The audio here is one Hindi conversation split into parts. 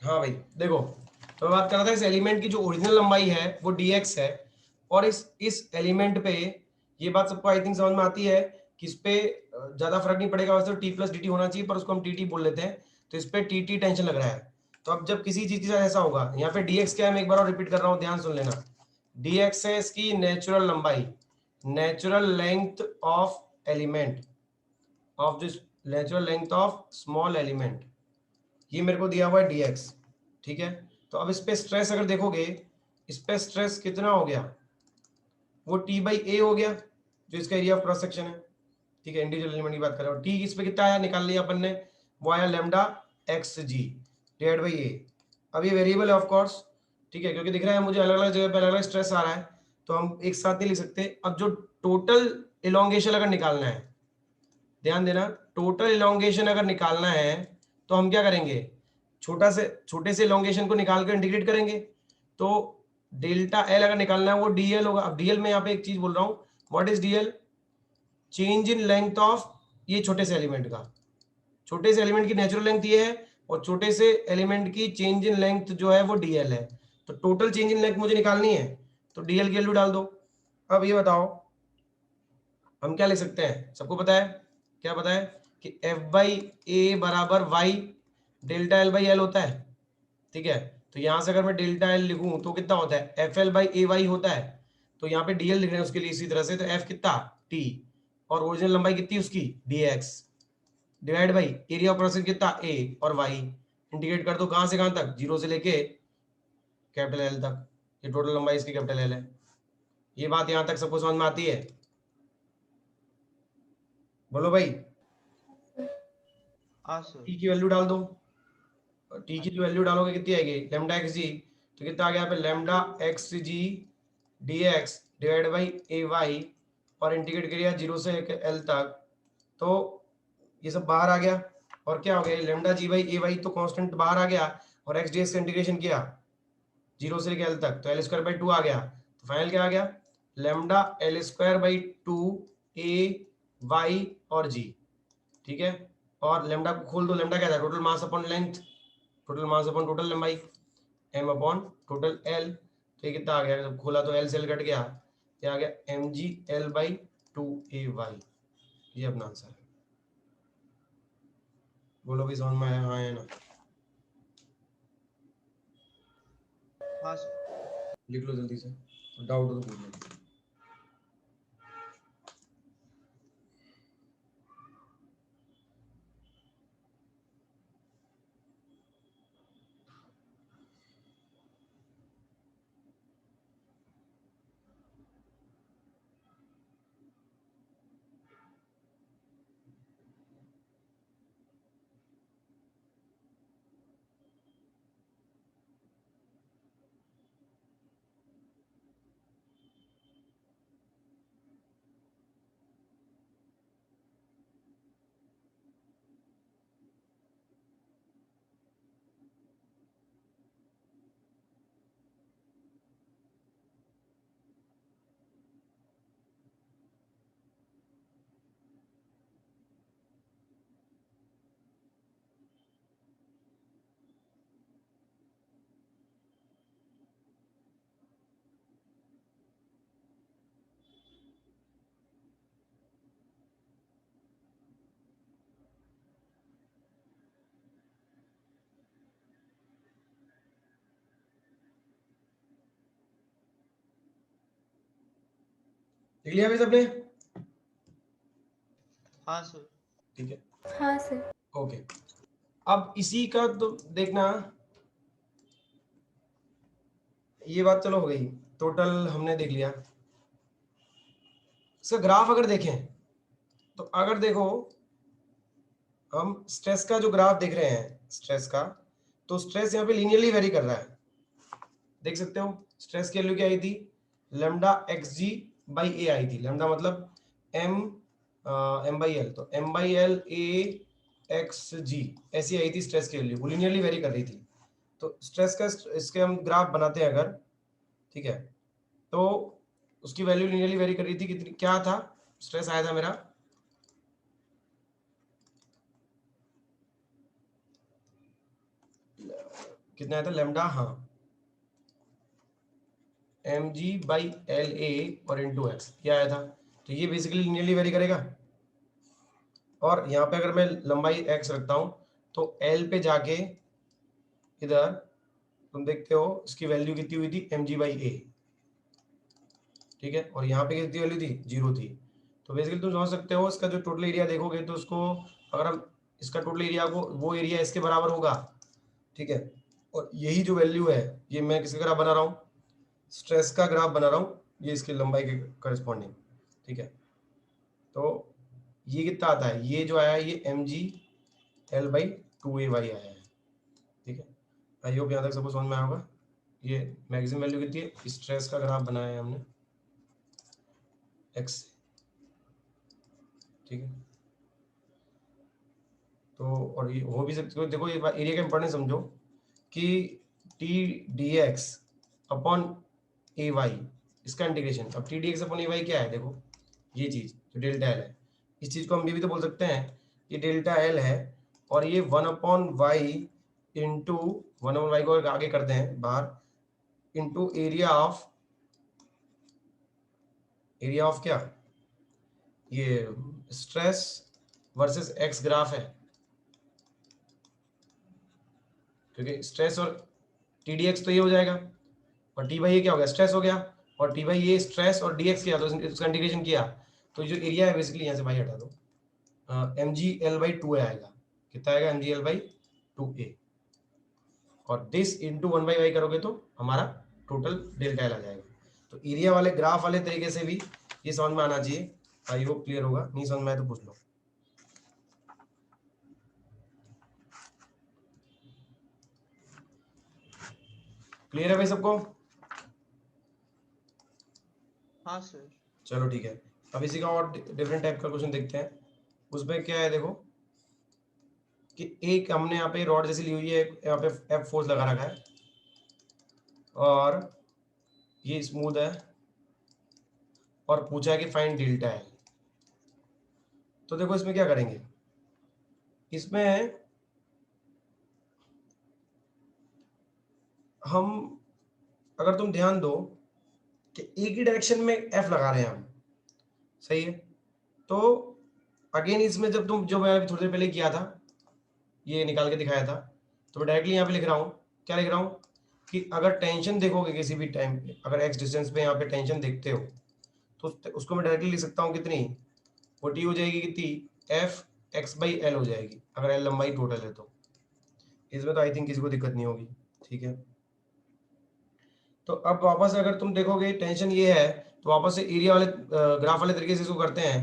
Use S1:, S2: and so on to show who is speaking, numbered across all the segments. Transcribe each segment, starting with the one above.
S1: हाँ भाई देखो, तो मैं बात कर रहा था इस एलिमेंट की जो ओरिजिनल लंबाई है वो dx है, और इस एलिमेंट पे ये बात सबको आई थिंक समझ में आती है कि इस पे ज्यादा फर्क नहीं पड़ेगा, वैसे तो t प्लस dt होना चाहिए पर उसको हम tt बोल लेते हैं, तो इस पे tt टेंशन लग रहा है। तो अब जब किसी चीज के साथ ऐसा होगा, यहाँ पे dx क्या है, मैं एक बार और रिपीट कर रहा हूँ, ध्यान सुन लेना। dx है इसकी नेचुरल लंबाई, natural length of element, of this natural length of small element, ये मेरे को दिया हुआ है dx, ठीक है। तो अब इस पे स्ट्रेस अगर देखोगे, इस पे स्ट्रेस कितना हो गया, वो t बाई ए हो गया, जो इसका एरिया ऑफ क्रॉस सेक्शन है, ठीक है। इंडिविजुअल एलिमेंट की बात कर रहे हो, t इस पे कितना आया, निकाल लिया अपन ने, वो आया lambda X G divide by A. अब ये वेरिएबल है ऑफ कोर्स, ठीक है, क्योंकि दिख रहा है मुझे अलग अलग जगह पे अलग अलग स्ट्रेस आ रहा है, तो हम एक साथ नहीं लिख सकते। अब जो टोटल इलोंगेशन अगर निकालना है, ध्यान देना, टोटल इलोंगेशन अगर निकालना है तो हम क्या करेंगे, छोटे से इलोंगेशन को निकाल कर इंटीग्रेट करेंगे, तो डेल्टा एल अगर निकालना है वो डीएल होगा। अब डीएल में यहाँ पे एक चीज बोल रहा हूँ, what is DL, change in length of ये छोटे से एलिमेंट का, छोटे से एलिमेंट की नेचुरल लेंथ ये है, और छोटे से एलिमेंट की चेंज इन लेंथ जो है वो डीएल है। तो टोटल चेंज इन लेंथ मुझे निकालनी है, तो डीएल की वैल्यू डाल दो। अब ये बताओ हम क्या लिख सकते हैं, सबको पता है, क्या पता है कि एफ बाई ए बराबर Y delta L by L होता है, ठीक है। तो यहां से अगर मैं डेल्टा एल लिखूं तो कितना होता है, F L by A Y होता है। तो यहाँ पे डीएल लिख रहे हैं उसके लिए इसी तरह से, तो एफ कितना टी, और ओरिजिनल लंबाई कितनी उसकी dx, divide by area of crossing कितना a, और y इंटीग्रेट कर दो कहां से कहां तक, जीरो से लेके कैपिटल एल तक, ये टोटल लंबाई इसकी कैपिटल एल है। ये बात यहां तक सबको समझ में आती है, बोलो भाई।
S2: हाँ सर।
S1: टी की वैल्यू डाल दो, टी की जो वैल्यू डालोगे कितनी आएगी, लेमडा एक्स जी, तो कितना आ गया यहाँ पे, lambda X G D X divide by A Y, और इंटीग्रेट करिए जीरो से एल तक, तो ये सब बाहर आ गया, और क्या हो गया, lambda G by A Y तो कांस्टेंट बाहर आ गया, और एक्स डी एक्स का इंटीग्रेशन किया जीरो से लेकर एल तक, तो एल स्क्वायर बाई टू आ गया। तो फाइनल क्या आ गया, lambda L square by two A Y और जी, ठीक है। और लेमडा को खोल दो, लेमडा क्या था, total mass upon length, total mass upon total लंबाई, एम अपॉन टोटल एल। तो ये कितना आ गया, जब खोला तो एल से एल कट गया, ये आ गया M G L by two A Y, ये अपना आंसर है। बोलो भी समझ में आया, हाँ या ना,
S2: हाँ सर।
S1: लिख लो जल्दी से, डाउट हो तो पूछ लो। लिख लिया भाई सबने,
S2: हाँ सर।
S1: ठीक है,
S3: हाँ सर।
S1: ओके। अब इसी का तो देखना, ये बात चलो हो गई, टोटल हमने देख लिया। इसका ग्राफ अगर देखें, तो अगर देखो हम स्ट्रेस का जो ग्राफ देख रहे हैं, स्ट्रेस का, तो स्ट्रेस यहाँ पे लीनियरली वेरी कर रहा है, देख सकते हो। स्ट्रेस की वैल्यू क्या आई थी, lambda X G by A आई थी, लेमडा मतलब एम, एम बाई एल, तो M by L A X G, ऐसी आई थी स्ट्रेस की वैल्यू, वो लीनियरली वेरी कर रही थी। तो स्ट्रेस का इसके हम ग्राफ बनाते हैं अगर, ठीक है, तो उसकी वैल्यू लीनियरली वेरी कर रही थी, कितनी क्या था, स्ट्रेस आया था मेरा, कितना आया था लेमडा, हाँ mg/LA और इनटू x ये आया था। तो ये बेसिकली लिनियरली वेरी करेगा। और यहाँ पे अगर मैं लंबाई x रखता हूँ तो L पे जाके इधर तुम देखते हो इसकी वैल्यू कितनी हुई थी mg/A, ठीक है, और यहाँ पे कितनी वैल्यू थी, 0 थी। तो बेसिकली तुम समझ सकते हो इसका जो टोटल एरिया देखोगे तो उसको अगर हम इसका टोटल एरिया को वो एरिया इसके बराबर होगा, ठीक है। और यही जो वैल्यू है ये मैं किसका ग्राफ बना रहा हूँ, स्ट्रेस का ग्राफ बना रहा हूँ, ये इसकी लंबाई के करस्पॉन्डिंग, ठीक है। तो ये कितना आता है, ये जो आया ये mg/L/2ay आया है, ठीक है। आई होप यहाँ तक सबको समझ में आया होगा। ये मैक्सिमम वैल्यू कितनी है, स्ट्रेस का ग्राफ बनाया है हमने x, ठीक है। तो और ये हो भी सकते हो, देखो ये एरिया का इंपॉर्टेंस समझो कि टी डी एक्स अपॉन ए वाई इसका इंटीग्रेशन। अब टी डी एक्स अपॉन ए वाई क्या है, देखो ये चीज जो डेल्टा एल है, इस चीज को हम ये भी तो बोल सकते हैं ये डेल्टा एल है, और ये 1/y इंटू 1/y को आगे करते हैं बाहर इंटू एरिया ऑफ क्या, ये स्ट्रेस वर्सेस एक्स ग्राफ है, क्योंकि स्ट्रेस और टी डी एक्स तो ये हो जाएगा और टी बाई ये क्या हो गया, स्ट्रेस हो गया, और टी बाई ये स्ट्रेस और डी एक्स किया तो इसका इंटीग्रेशन किया तो जो एरिया है बेसिकली यहाँ से भाई हटा दो, mg/L/2a आएगा। कितना आएगा, mg/2a, और दिस इंटू 1/y करोगे तो हमारा टोटल डेल्टा एल आ जाएगा। तो एरिया वाले ग्राफ वाले तरीके से भी ये समझ में आना चाहिए। आई होप क्लियर होगा, नहीं समझ में आए तो पूछ लो। क्लियर है भाई सबको?
S2: हाँ सर।
S1: चलो ठीक है, अब इसी का और डिफरेंट टाइप का क्वेश्चन देखते हैं। उसमें क्या है देखो कि एक हमने यहाँ पे रॉड जैसी ली हुई है, यहाँ पे एफ फोर्स लगा रखा है और ये स्मूथ है और पूछा है कि फाइंड डेल्टा है। तो देखो इसमें क्या करेंगे, इसमें हम अगर तुम ध्यान दो कि एक ही डायरेक्शन में एफ लगा रहे हैं हम, सही है। तो अगेन इसमें जब तुम जो मैं अभी थोड़ी देर पहले किया था ये निकाल के दिखाया था, तो मैं डायरेक्टली यहाँ पे लिख रहा हूँ, क्या लिख रहा हूँ कि अगर टेंशन देखोगे किसी भी टाइम पे, अगर एक्स डिस्टेंस पे यहाँ पे टेंशन देखते हो तो उसको मैं डायरेक्टली लिख सकता हूँ कितनी, वो टी हो जाएगी कितनी, एफ x/L हो जाएगी अगर एल लंबाई टोटल है तो। इसमें तो आई थिंक किसी को दिक्कत नहीं होगी, ठीक है। तो अब वापस अगर तुम देखोगे टेंशन ये है तो वापस से एरिया वाले ग्राफ वाले तरीके से इसको करते हैं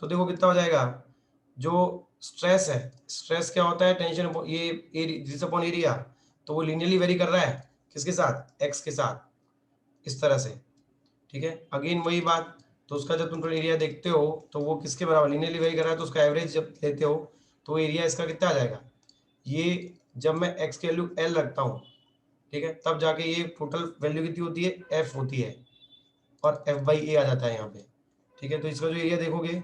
S1: तो देखो कितना हो जाएगा। जो स्ट्रेस है, स्ट्रेस क्या होता है, टेंशन ये जिस अपॉन एरिया, तो वो लीनियरली वेरी कर रहा है किसके साथ, एक्स के साथ, इस तरह से, ठीक है। अगेन वही बात, तो उसका जब तुम एरिया देखते हो तो वो किसके बराबर लीनियरली वेरी कर रहा है, तो उसका एवरेज जब लेते हो तो एरिया इसका कितना आ जाएगा, ये जब मैं एक्स की वैल्यू एल रखता हूँ, ठीक है, तब जाके ये टोटल वैल्यू कितनी होती है, एफ होती है, और f/a आ जाता है यहाँ पे, ठीक है। तो इसका जो एरिया देखोगे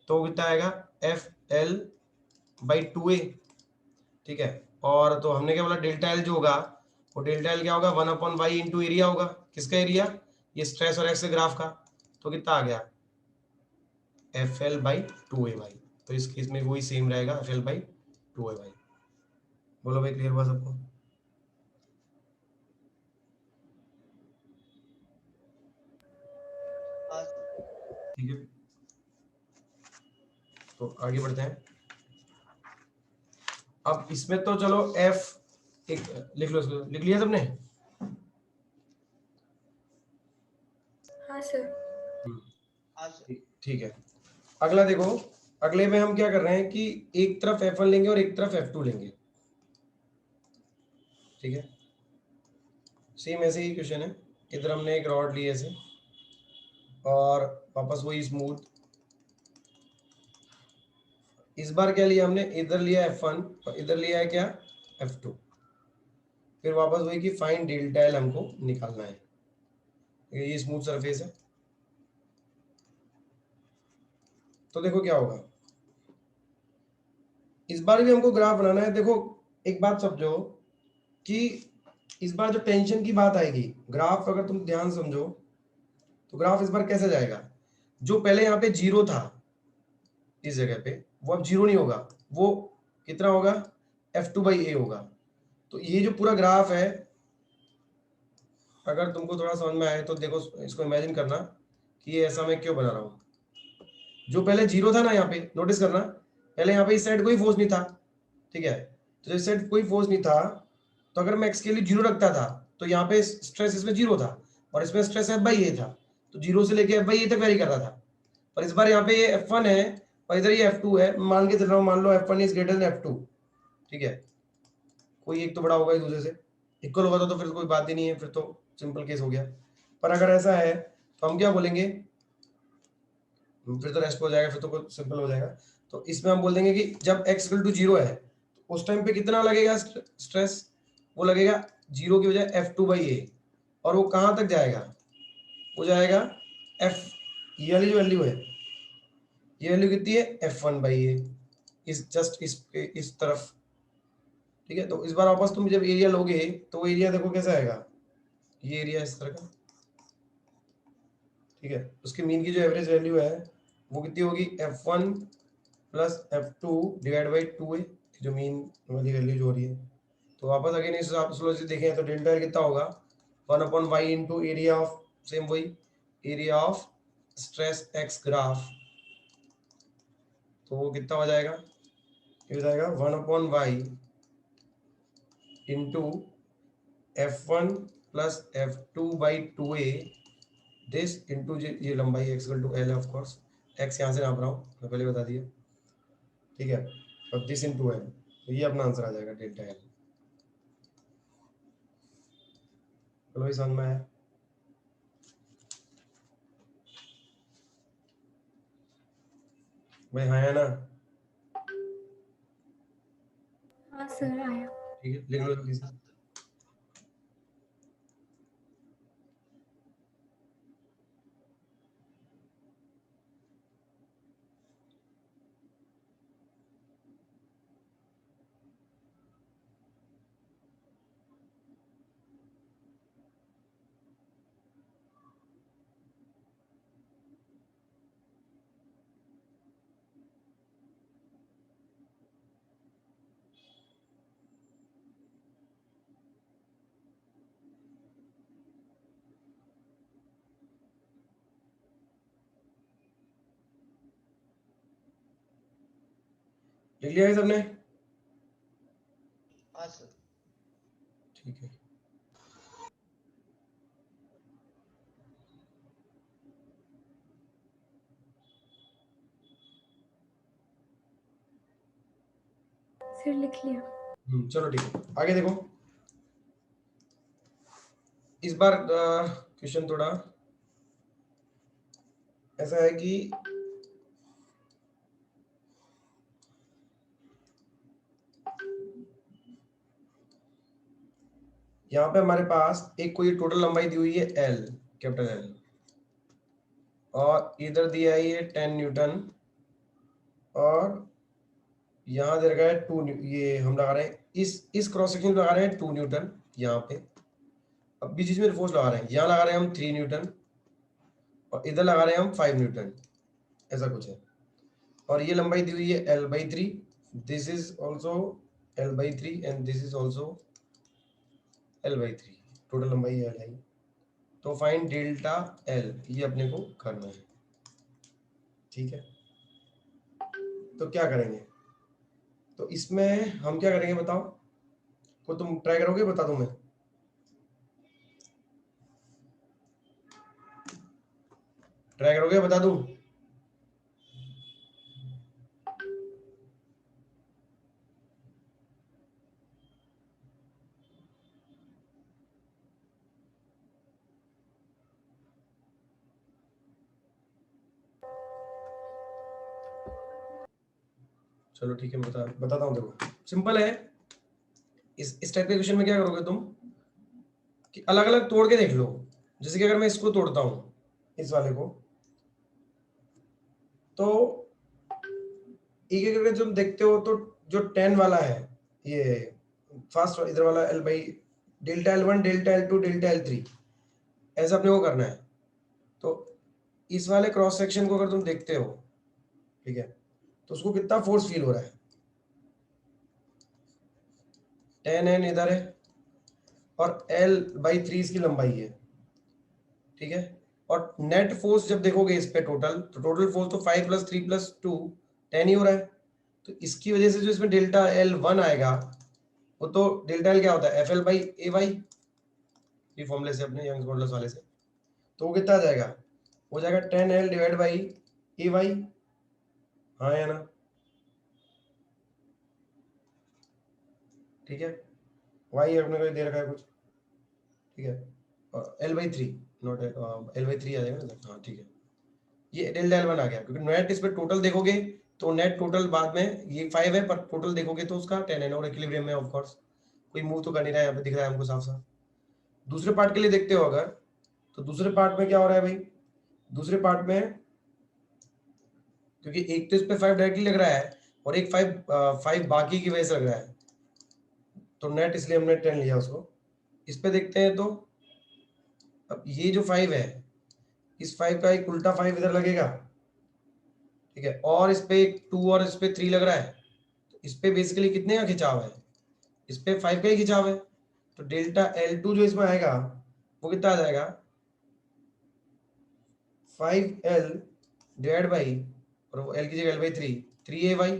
S1: तो वो कितना आएगा, FL/2a, ठीक है। और तो हमने क्या बोला, डेल्टा एल जो होगा वो डेल्टा एल क्या होगा, 1/y इंटू एरिया होगा, किसका एरिया, ये स्ट्रेस और एक्स के ग्राफ का, तो कितना आ गया, FL/2a भाई। तो इस केस में वही सेम रहेगा, FL/2a भाई। बोलो भाई, क्लियर हुआ सबको?
S2: हाँ सर।
S1: ठीक है, तो आगे बढ़ते हैं। अब इसमें तो चलो एफ एक लिख लो, इसको लिख लिया सबने?
S3: हाँ सर।
S2: हाँ सर।
S1: ठीक है, अगला देखो, अगले में हम क्या कर रहे हैं कि एक तरफ F1 लेंगे और एक तरफ F2 लेंगे, ठीक है। सेम ऐसे ही क्वेश्चन है, इधर हमने एक रॉड ली ऐसे और वापस वही स्मूथ, इस बार क्या लिया हमने, इधर लिया F1 और इधर लिया है क्या, F2। फिर वापस वही कि फाइंड डेल्टा एल हमको निकालना है, ये स्मूथ सरफेस है। तो देखो क्या होगा, इस बार भी हमको ग्राफ बनाना है। देखो एक बात समझो कि इस बार जो टेंशन की बात आएगी, ग्राफ अगर तुम ध्यान समझो तो ग्राफ इस बार कैसे जाएगा, जो पहले यहाँ पे 0 था इस जगह पे, वो अब 0 नहीं होगा, वो कितना होगा, f2/a होगा। तो ये जो पूरा ग्राफ है, अगर तुमको थोड़ा समझ में आए तो देखो, इसको इमेजिन करना कि ये ऐसा मैं क्यों बना रहा हूँ। जो पहले 0 था ना, यहाँ पे नोटिस करना, पहले यहाँ पे इस साइड कोई फोर्स नहीं था, ठीक है। तो इस साइड कोई फोर्स नहीं था, तो अगर मैं x के लिए 0 रखता था तो यहाँ पे स्ट्रेस इसमें 0 था और इसमें स्ट्रेस f/a था, तो 0 से लेके f/a तक वेरी कर रहा था। पर इस बार यहाँ पे ये f1 है और इधर ये f2 है, मान के चल रहा हूँ, मान लो f1 is greater than f2, ठीक है। कोई एक तो बड़ा होगा एक दूसरे से, इक्वल होगा तो फिर कोई बात ही नहीं है, फिर तो सिंपल केस हो गया। पर अगर ऐसा है तो हम क्या बोलेंगे, फिर तो रेस्ट हो जाएगा, फिर तो सिंपल हो जाएगा। तो इसमें हम बोल देंगे कि जब x इक्वल टू 0 है तो उस टाइम पे कितना लगेगा स्ट्रेस, वो लगेगा 0 की बजाय f2/a, और वो कहां तक जाएगा, वो जाएगा f, ये वाली जो वैल्यू है, ये वैल्यू कितनी है, f1/a, इस जस्ट इस तरफ, ठीक है। तो इस बार वापस तुम जब एरिया लोगे तो वो एरिया देखो कैसा आएगा, ये एरिया इस तरह का, ठीक है। उसके मीन की जो एवरेज वैल्यू है वो कितनी होगी, f1 plus f2 divide by 2a, जो मीन वाली वैल्यू जो हो रही है। तो वापस अगेन इस हिसाब से देखें तो डेल्टा कितना होगा, 1/y into area of, same वही area of stress x graph, तो वो कितना हो जाएगा, ये हो जाएगा 1/y into f1 plus f2/2a, this into ये लंबाई x इक्वल टू l है, ऑफ कोर्स x यहाँ से नाप रहा हूँ, मैं पहले बता दिया, ठीक है। और दिस इंटू l, तो ये अपना आंसर आ जाएगा डेल्टा l। चलो ये समझ में आया। भाई हाँ है ना,
S3: हाँ सर आया।
S1: ठीक है, लिख लो जल्दी से। लिख लिया है सबने,
S2: हाँ सर।
S1: ठीक है।
S3: सर लिख लिया।
S1: चलो ठीक है, आगे देखो। इस बार क्वेश्चन थोड़ा ऐसा है कि यहाँ पे हमारे पास एक कोई टोटल लंबाई दी हुई है L, कैपिटल L, और इधर दिया है ये 10 न्यूटन, और यहाँ दे रखा है 2, ये हम लगा रहे हैं इस क्रॉस सेक्शन लगा रहे हैं 2 न्यूटन यहाँ पे, अब बीच में फोर्स लगा रहे हैं, यहाँ लगा रहे हैं हम 3 न्यूटन और इधर लगा रहे हैं हम 5 न्यूटन, ऐसा कुछ है। और ये लंबाई दी हुई है L/3, this is also L/3 and this is also L/3, total लंबाई L है। तो फाइंड डेल्टा L, ये अपने को करना है, ठीक है। तो क्या करेंगे, तो इसमें हम क्या करेंगे बताओ, को तुम ट्राई करोगे, बता दूं मैं, ट्राई करोगे बता दूं, चलो ठीक है, बताता हूँ। देखो सिंपल है, इस टाइप के क्वेश्चन में क्या करोगे तुम कि अलग अलग तोड़ के देख लो। जैसे कि अगर मैं इसको तोड़ता हूँ, इस वाले को, तो एक एक करके तुम देखते हो तो जो 10 वाला है, ये फर्स्ट इधर वाला L/3 delta L1, delta L2, delta L3, ऐसा अपने को करना है। तो इस वाले क्रॉस सेक्शन को अगर तुम देखते हो, ठीक है, तो उसको कितना फोर्स फील हो रहा है, 10N इधर है और L/3 इसकी लंबाई है, ठीक है। और नेट फोर्स जब देखोगे इस पे टोटल, तो टोटल फोर्स तो 5 + 3 + 2 10 ही हो रहा है। तो इसकी वजह से जो इसमें डेल्टा L1 आएगा, वो तो डेल्टा L क्या होता है, FL/AY, ये फॉर्मूले से अपने यंग्स मॉडुलस वाले से, तो वो कितना आ जाएगा, हो जाएगा 10L/AY। हाँ या ना, ठीक है। y अपने को दे रखा है कुछ, ठीक है, L/3, नॉट L/3 आ जाएगा ना, हाँ ठीक है। ये डेल्टा L1 आ गया, क्योंकि नेट इस पे टोटल देखोगे तो नेट टोटल बाद में ये 5 है, पर टोटल देखोगे तो उसका 10 है, और इक्विलिब्रियम में ऑफ कोर्स कोई मूव तो कर नहीं रहा है, यहाँ पे दिख रहा है हमको साफ साफ। दूसरे पार्ट के लिए देखते हो अगर, तो दूसरे पार्ट में क्या हो रहा है भाई, दूसरे पार्ट में क्योंकि एक तो इस पे 5 डायरेक्टली लग रहा है और एक 5 बाकी की वजह से लग रहा है, तो नेट इसलिए हमने 10 लिया उसको। इस पे देखते हैं तो अब ये जो 5 है, इस 5 का एक उल्टा 5 इधर लगेगा, ठीक है, और इस पे एक 2 और इस पे 3 लग रहा है, तो इस पे बेसिकली कितने का खिंचाव है, इस पे 5 का ही खिंचाव है। तो डेल्टा L2 जो इसमें आएगा वो कितना आ जाएगा, 5L डिवाइड बाई, और वो L की जगह L/3, 3AY।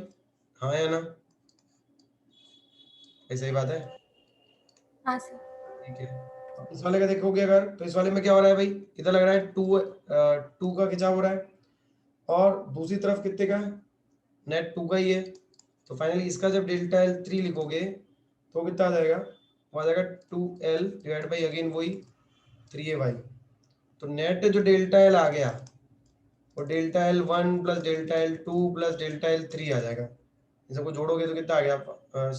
S1: हाँ या ना, ऐसा ही बात है,
S3: हाँ सर।
S1: ठीक है। अब इस वाले का देखोगे अगर, तो इस वाले में क्या हो रहा है भाई, इधर लग रहा है 2 का खिंचाव हो रहा है, और दूसरी तरफ कितने का, नेट 2 का ही है। तो फाइनली इसका जब डेल्टा L3 लिखोगे तो कितना आ जाएगा, वो आ जाएगा 2L डिवाइड बाई अगेन वही 3AY। तो नेट जो डेल्टा L आ गया वो delta L1 + delta L2 + delta L3 आ जाएगा। इन सबको जोड़ोगे तो कितना आ गया,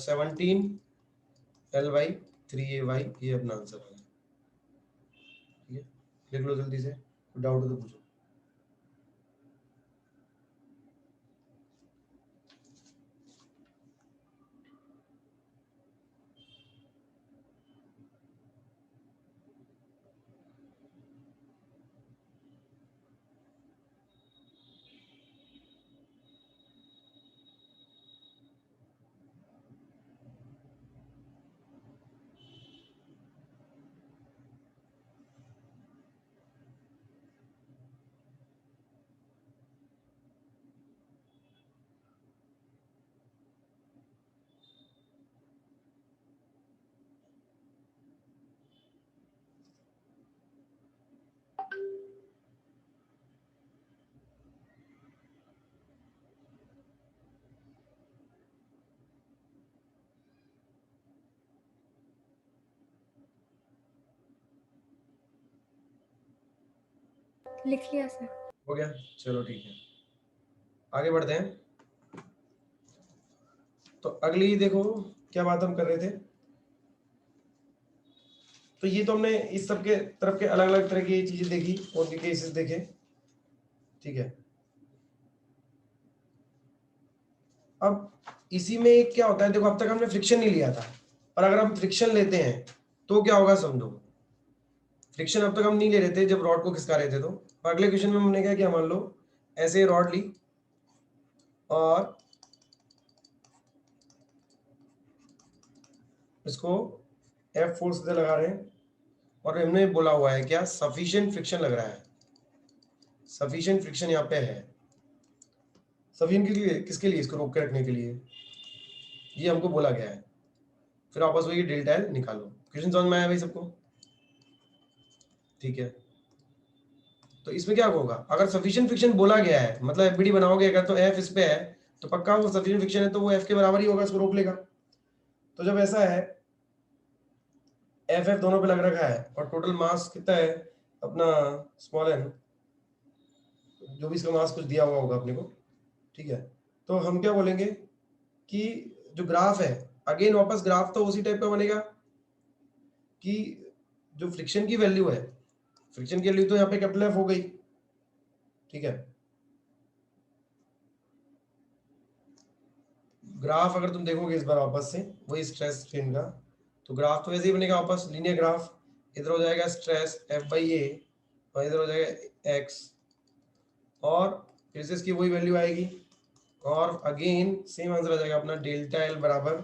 S1: 17L/3AY, ये अपना आंसर आ गया, ठीक है। लिख लो जल्दी से, डाउट हो तो पूछो।
S3: लिख लिया सर।
S1: हो गया, चलो ठीक है, आगे बढ़ते हैं। तो अगली देखो क्या बात हम कर रहे थे, तो ये तो हमने इस सब के तरफ के अलग अलग तरह की चीजें देखी, उनके केसेस देखे, ठीक है। अब इसी में एक क्या होता है, देखो अब तक हमने फ्रिक्शन नहीं लिया था, और अगर हम फ्रिक्शन लेते हैं तो क्या होगा समझो। फ्रिक्शन अब तक हम नहीं ले रहे थे जब रॉड को खिसका रहे थे, तो अगले क्वेश्चन में हमने क्या किया, मान लो ऐसे रॉड ली और इसको F फोर्स से लगा रहे हैं, और हमने बोला हुआ है क्या, सफिशिएंट फ्रिक्शन लग रहा है, सफिशिएंट फ्रिक्शन यहाँ पे है। सफिशिएंट के लिए, किसके लिए, इसको रोक के रखने के लिए, ये हमको बोला गया है। फिर वापस वही डेल्टा L निकालो। क्वेश्चन समझ में आया भाई सबको, ठीक है। तो इसमें क्या होगा, अगर सफिशिएंट फ्रिक्शन बोला गया है, मतलब एफबीडी बनाओगे अगर, तो F इस पे है तो पक्का वो सफिशिएंट फ्रिक्शन है, तो वो F के बराबर ही होगा, इसको रोक लेगा। तो जब ऐसा है, F दोनों पे लग रखा है और टोटल मास कितना है अपना स्मॉल n, जो भी इसका मास कुछ दिया हुआ होगा अपने को, ठीक है। तो हम क्या बोलेंगे कि जो ग्राफ है, अगेन वापस ग्राफ तो उसी टाइप का बनेगा कि जो फ्रिक्शन की वैल्यू है, फ्रिक्शन की वैल्यू तो यहाँ पे कैपिटल F हो गई, ठीक है। ग्राफ अगर तुम देखोगे इस बार वापस से, वही स्ट्रेस स्ट्रेन का, तो ग्राफ तो वैसे ही बनेगा वापस लीनियर ग्राफ, इधर हो जाएगा स्ट्रेस F/A और इधर हो जाएगा x, और फिर से इसकी वही वैल्यू आएगी, और अगेन सेम आंसर आ जाएगा अपना डेल्टा एल बराबर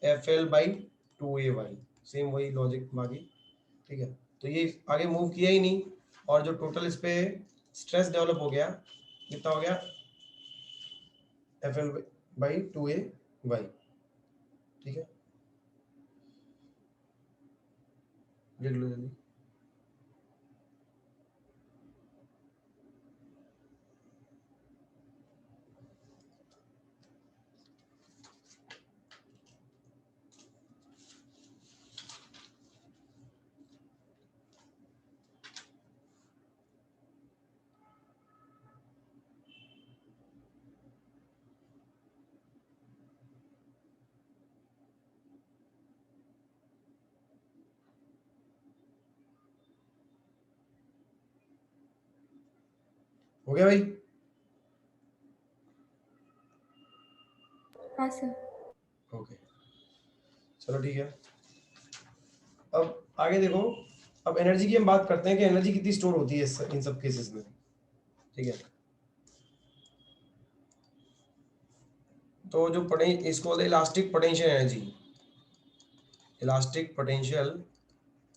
S1: FL/2AY, सेम वही लॉजिक बाकी। ठीक है, तो ये आगे मूव किया ही नहीं, और जो टोटल इस पे स्ट्रेस डेवलप हो गया कितना हो गया FL/2AY। ठीक है, लिख लो जल्दी। हो गया भाई?
S3: हाँ सर।
S1: ओके, चलो ठीक है। अब आगे देखो, अब एनर्जी की हम बात करते हैं कि एनर्जी कितनी स्टोर होती है इन सब केसेस में। ठीक है, तो जो इसको बोलते हैं elastic potential energy, elastic potential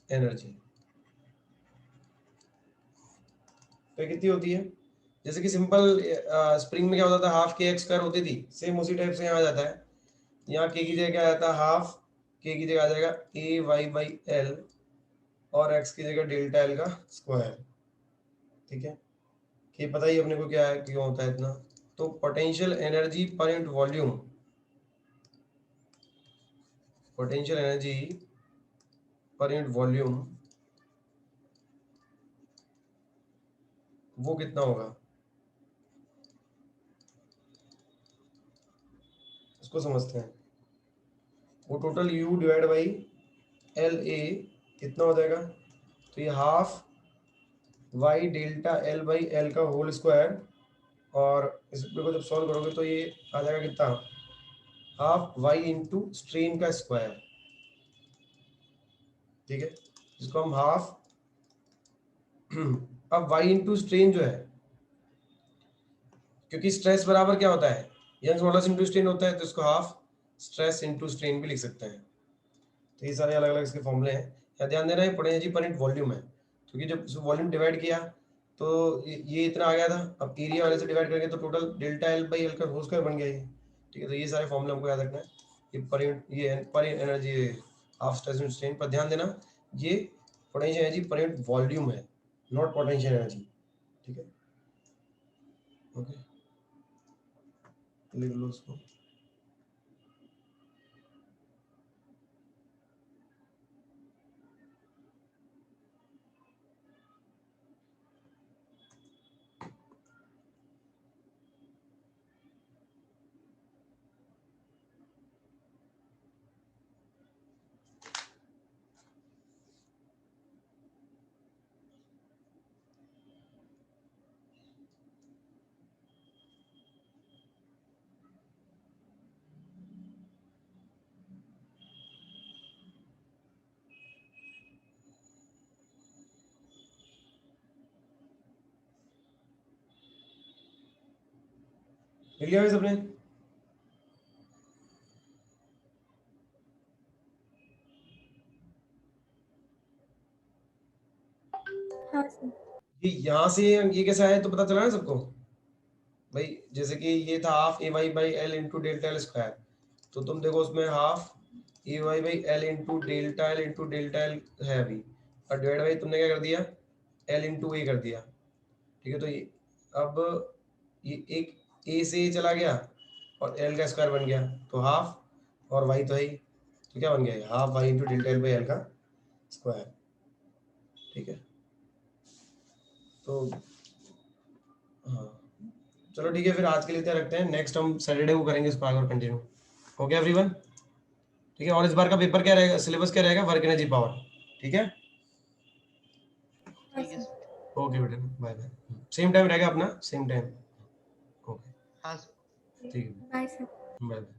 S1: energy तो कितनी होती है? जैसे कि सिंपल स्प्रिंग में क्या होता था, हाफ के एक्स स्क्वायर होती थी, सेम उसी टाइप से यहाँ आ जाता है। यहाँ के की जगह क्या आ जाता है, हाफ के की जगह आ जाएगा AY/L, और एक्स की जगह डेल्टा एल का स्क्वायर। ठीक है, कि पता ही अपने को क्या है, क्यों होता है इतना। तो potential energy per unit volume, potential energy per unit volume वो कितना होगा, इसको समझते हैं। वो total U divide by LA कितना हो जाएगा, तो ये हाफ y डेल्टा L/L का होल स्क्वायर, और इसको जब सॉल्व करोगे तो ये आ जाएगा कितना, हाफ y इंटू स्ट्रेन का स्क्वायर। ठीक है, इसको हम हाफ अब y इंटू स्ट्रेन जो है, क्योंकि स्ट्रेस बराबर क्या होता है, यंग्स मॉडुलस इंटू स्ट्रेन होता है, तो इसको हाफ स्ट्रेस इंटू स्ट्रेन भी लिख सकते हैं। तो ये सारे अलग अलग इसके फॉर्मूले हैं। यहाँ ध्यान देना है पोटेंशियल पर यूनिट वॉल्यूम है, क्योंकि जब वॉल्यूम डिवाइड किया तो ये इतना आ गया था, अब एरिया वाले से डिवाइड करेंगे तो टोटल डेल्टा L/L का होल स्क्वायर बन गया ये। ठीक है, तो ये सारे फॉर्मूले हमको याद रखना है। ये पर यूनिट, ये पर energy half stress into strain, पर ध्यान देना ये potential energy per unit volume है, नॉट पोटेंशियल एनर्जी। ठीक है, ओके, लिख लो उसको। लिख लिया भाई सबने?
S3: हाँ सर।
S1: ये यहाँ से ये कैसे आया तो पता चला ना सबको भाई। जैसे कि ये था half AY/L into delta L square, तो तुम देखो उसमें half AY/L into delta L है अभी, और डिवाइड बाई तुमने क्या कर दिया, L इंटू ए कर दिया। ठीक है, तो ये अब ये एक A से A चला गया और L का स्क्वायर बन गया, तो हाफ और Y तो है ही, तो क्या बन गया, half Y into delta L/L का स्क्वायर। ठीक है, तो हाँ चलो ठीक है, फिर आज के लिए इतना रखते हैं, नेक्स्ट हम सैटरडे को करेंगे इसको आगे और कंटिन्यू। हो गया एवरीवन? ठीक है, और इस बार का पेपर क्या रहेगा, सिलेबस क्या रहेगा, वर्क एनर्जी पावर। ठीक है,
S3: हाँ
S2: ठीक है
S3: सर।
S2: सर।
S1: ओके बेटा, बाय बाय। सेम टाइम रहेगा अपना, सेम टाइम। ओके,
S2: हाँ सर।
S1: ठीक है,
S3: बाय सर।
S1: Bye bye.